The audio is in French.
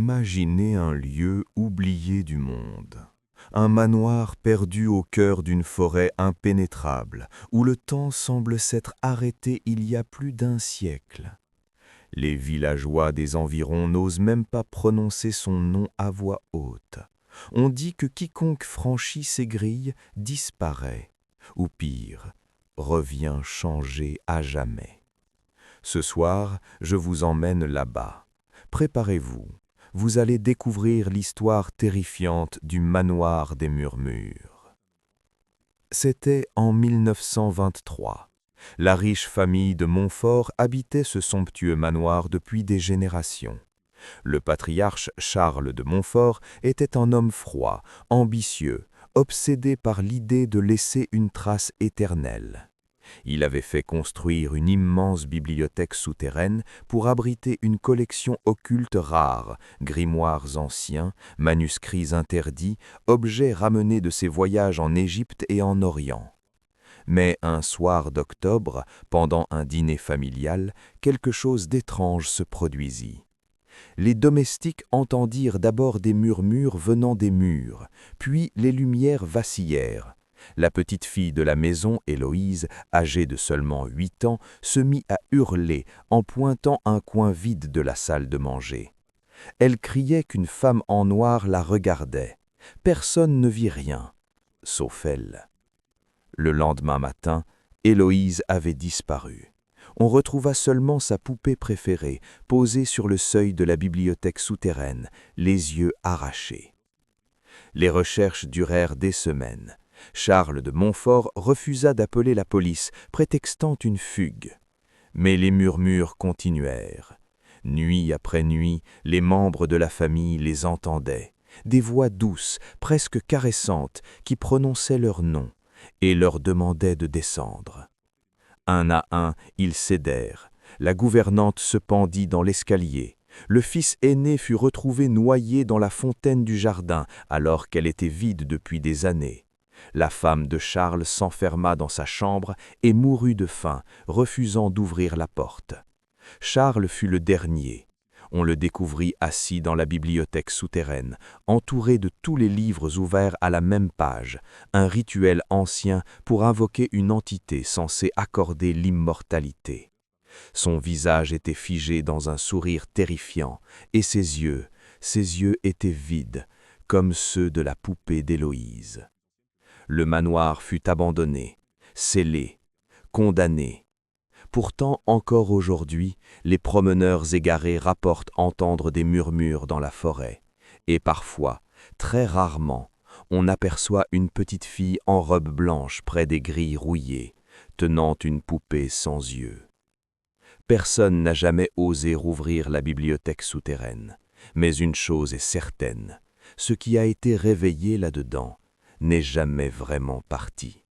Imaginez un lieu oublié du monde, un manoir perdu au cœur d'une forêt impénétrable, où le temps semble s'être arrêté il y a plus d'un siècle. Les villageois des environs n'osent même pas prononcer son nom à voix haute. On dit que quiconque franchit ces grilles disparaît, ou pire, revient changé à jamais. Ce soir, je vous emmène là-bas. Préparez-vous, vous allez découvrir l'histoire terrifiante du manoir des Murmures. C'était en 1923. La riche famille de Montfort habitait ce somptueux manoir depuis des générations. Le patriarche Charles de Montfort était un homme froid, ambitieux, obsédé par l'idée de laisser une trace éternelle. Il avait fait construire une immense bibliothèque souterraine pour abriter une collection occulte rare, grimoires anciens, manuscrits interdits, objets ramenés de ses voyages en Égypte et en Orient. Mais un soir d'octobre, pendant un dîner familial, quelque chose d'étrange se produisit. Les domestiques entendirent d'abord des murmures venant des murs, puis les lumières vacillèrent. La petite fille de la maison, Héloïse, âgée de seulement 8 ans, se mit à hurler en pointant un coin vide de la salle de manger. Elle criait qu'une femme en noir la regardait. Personne ne vit rien, sauf elle. Le lendemain matin, Héloïse avait disparu. On retrouva seulement sa poupée préférée, posée sur le seuil de la bibliothèque souterraine, les yeux arrachés. Les recherches durèrent des semaines. Charles de Montfort refusa d'appeler la police, prétextant une fugue. Mais les murmures continuèrent. Nuit après nuit, les membres de la famille les entendaient. Des voix douces, presque caressantes, qui prononçaient leur nom et leur demandaient de descendre. Un à un, ils cédèrent. La gouvernante se pendit dans l'escalier. Le fils aîné fut retrouvé noyé dans la fontaine du jardin, alors qu'elle était vide depuis des années. La femme de Charles s'enferma dans sa chambre et mourut de faim, refusant d'ouvrir la porte. Charles fut le dernier. On le découvrit assis dans la bibliothèque souterraine, entouré de tous les livres ouverts à la même page, un rituel ancien pour invoquer une entité censée accorder l'immortalité. Son visage était figé dans un sourire terrifiant, et ses yeux étaient vides, comme ceux de la poupée d'Héloïse. Le manoir fut abandonné, scellé, condamné. Pourtant, encore aujourd'hui, les promeneurs égarés rapportent entendre des murmures dans la forêt. Et parfois, très rarement, on aperçoit une petite fille en robe blanche près des grilles rouillées, tenant une poupée sans yeux. Personne n'a jamais osé rouvrir la bibliothèque souterraine. Mais une chose est certaine, ce qui a été réveillé là-dedans n'est jamais vraiment parti.